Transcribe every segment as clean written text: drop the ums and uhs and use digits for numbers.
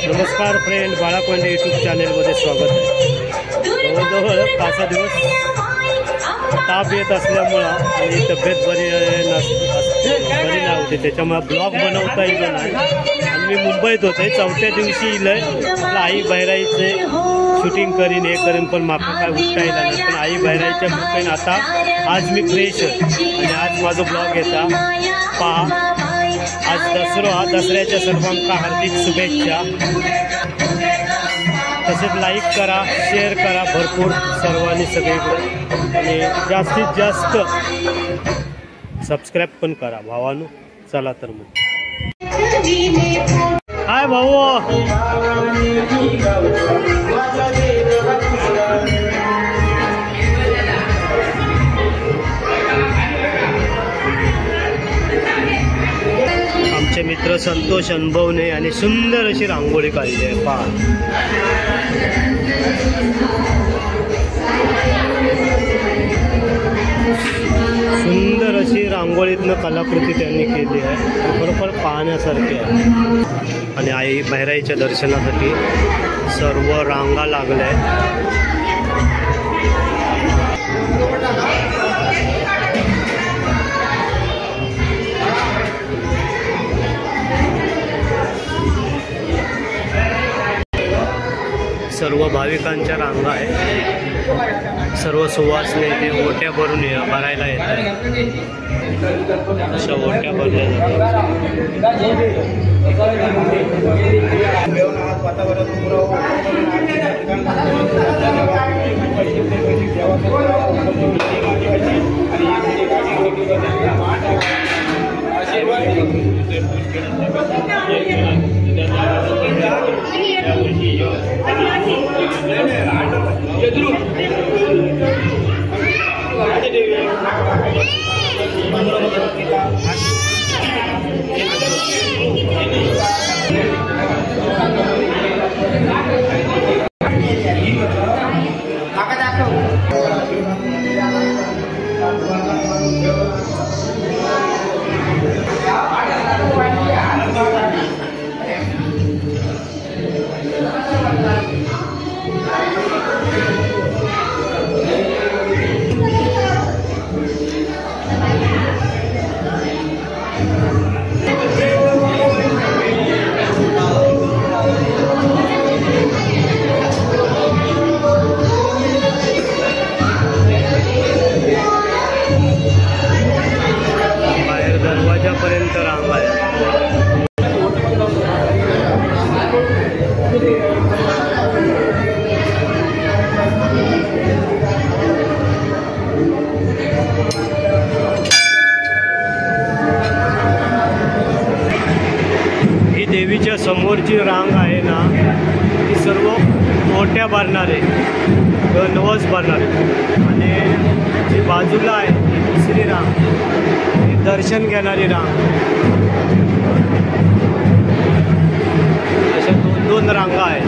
नमस्कार friend, बाळाकोंडे YouTube चॅनलमध्ये स्वागत आहे. जवळजवळ 5 दिवस ताप येत असल्यामुळं आणि तब्येत बरी नाही होती, त्याच्यामुळे ब्लॉग बनवता येईल नाही. आणि मी मुंबईत होते. 4थ्या दिवशी इलंय आई बहिराईचे शूटिंग करीन हे करीन, पण माका काय उठता येईल नाही. पण आई बहिराईच्या मुंबईन आता आज मी फ्रेश आहे आणि आज माझा ब्लॉग येता पहा. आज दसऱ्याच्या सर्वांना हार्दिक शुभेच्छा. तसेच लाईक करा, शेअर करा भरपूर सर्वांनी सगळीकडे, आणि जास्तीत जास्त सबस्क्राईब पण करा भावानो. चला तर मग हाय भाऊ. आमचे मित्र संतोष अनुभवने आणि सुंदर अशी रांगोळी काढली आहे पहा. सुंदर अशी रांगोळीतनं कलाकृती त्यांनी केली आहे, खरोखर पाहण्यासारखी आहे. आणि आई बहिराईच्या दर्शनासाठी सर्व रांगा लागल्या आहेत. सर्व भाविकांच्या रांगा आहेत. सर्व सुवासने ते ओट्या भरून भरायला येतात. अशा ओट्या भरल्या जातात. दरवाजापर्यंत रांग आहे. ही देवीच्या समोरची रांग आहे ना, ती सर्व ओट्या भरणारे किंवा नवस भरणारे, आणि जी बाजूला आहे ती दुसरी रांग, दर्शन घेणारी रांग. अशा 2-2 रांगा आहेत.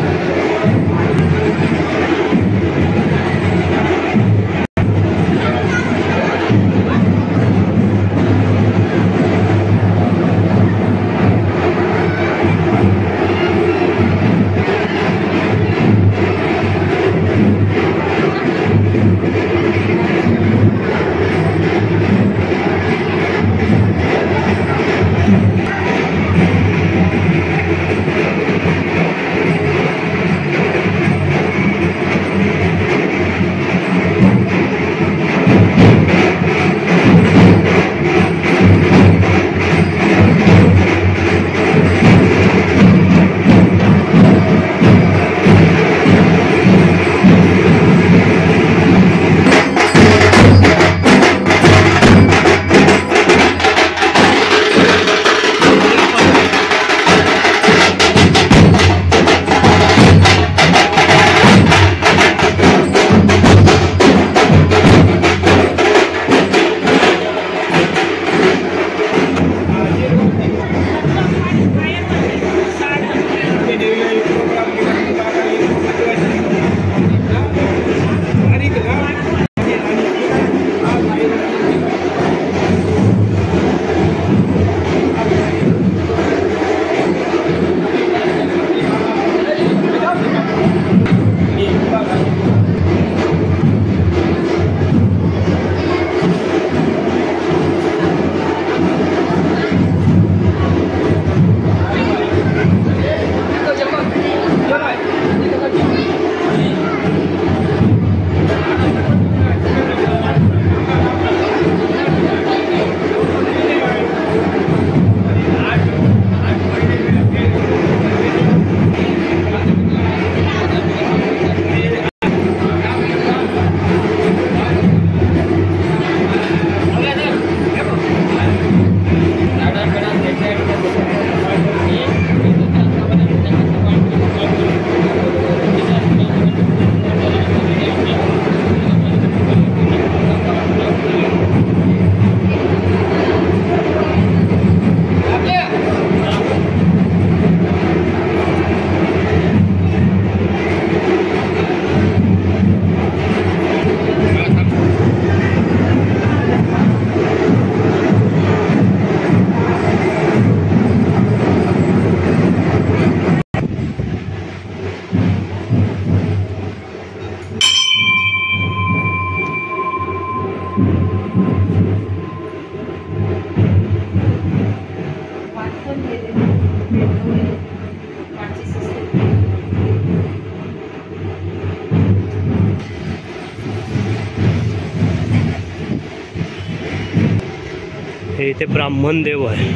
हे इथे ब्राह्मण देव आहे,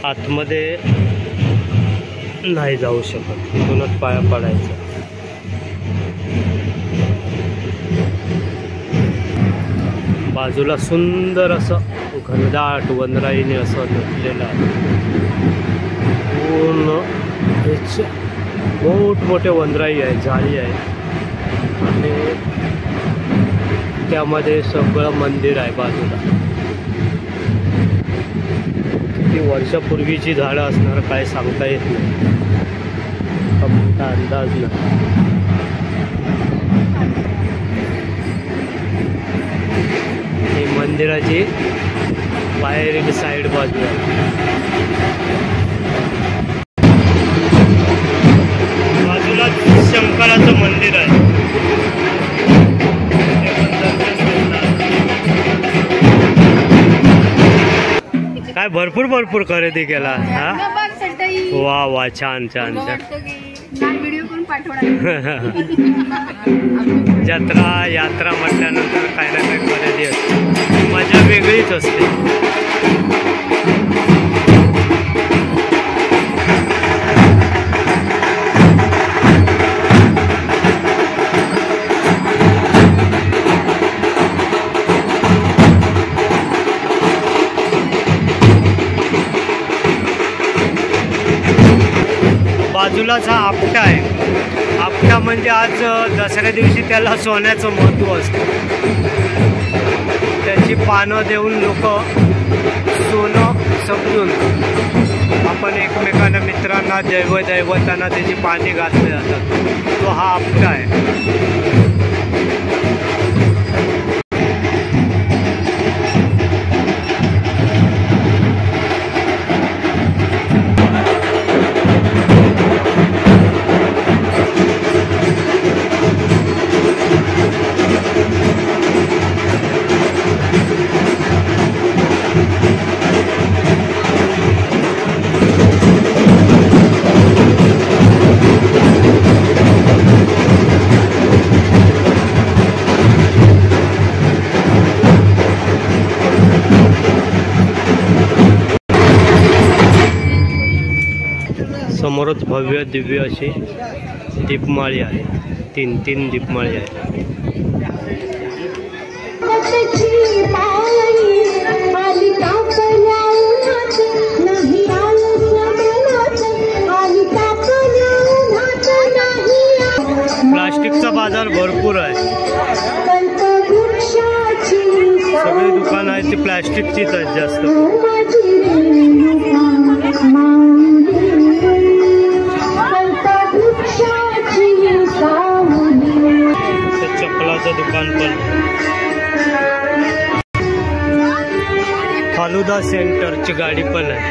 आतमध्ये नाही जाऊ शकत, इथूनच पाया पडायचं. बाजूला सुंदर असं घनदाट वनराईने असं नटलेलं आहे. पूर्ण मोठमोठे वनराई आहे, झाडी आहे आणि त्यामध्ये सगळं मंदिर आहे बाजूला. किती वर्षापूर्वीची झाडं असणार काय सांगता येत नाही, मोठा अंदाज नाही. ही मंदिराची बाहेरील साईड बाजू आहे. बाजूला शंकराचं मंदिर आहे. काय भरपूर खरेदी केला. हा वा वा, छान छान छान. यात्रा म्हटल्यानंतर काही ना काही खरेदी असते, मजा वेगळीच असते. बाजूलाच हा आपटा आहे. आपटा म्हणजे आज दसऱ्या दिवशी त्याला सोन्याचं महत्त्व असतं. त्याची पानं देऊन लोक सोनं समजून आपण एकमेकांना, मित्रांना, दैवतांना त्याची पाने घातली जातात. तो हा आपटा आहे. समोरच भव्य दिव्य अशी दीपमाळी आहे. तीन दीपमाळी आहे. प्लास्टिकचा बाजार भरपूर आहे. सगळी दुकानं आहेत ती प्लास्टिकचीच आहेत जास्त. चप्पलाचं दुकान पण, फालुदा सेंटरची गाडी पण आहे.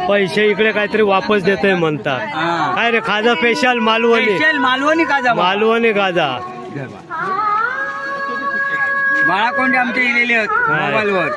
पैसे इकडे काहीतरी वापस देतोय म्हणतात. काय रे खाजा स्पेशल मालवणी खाजा बाळाकोंडे आमचे इलेले आहेत मोबाईलवर.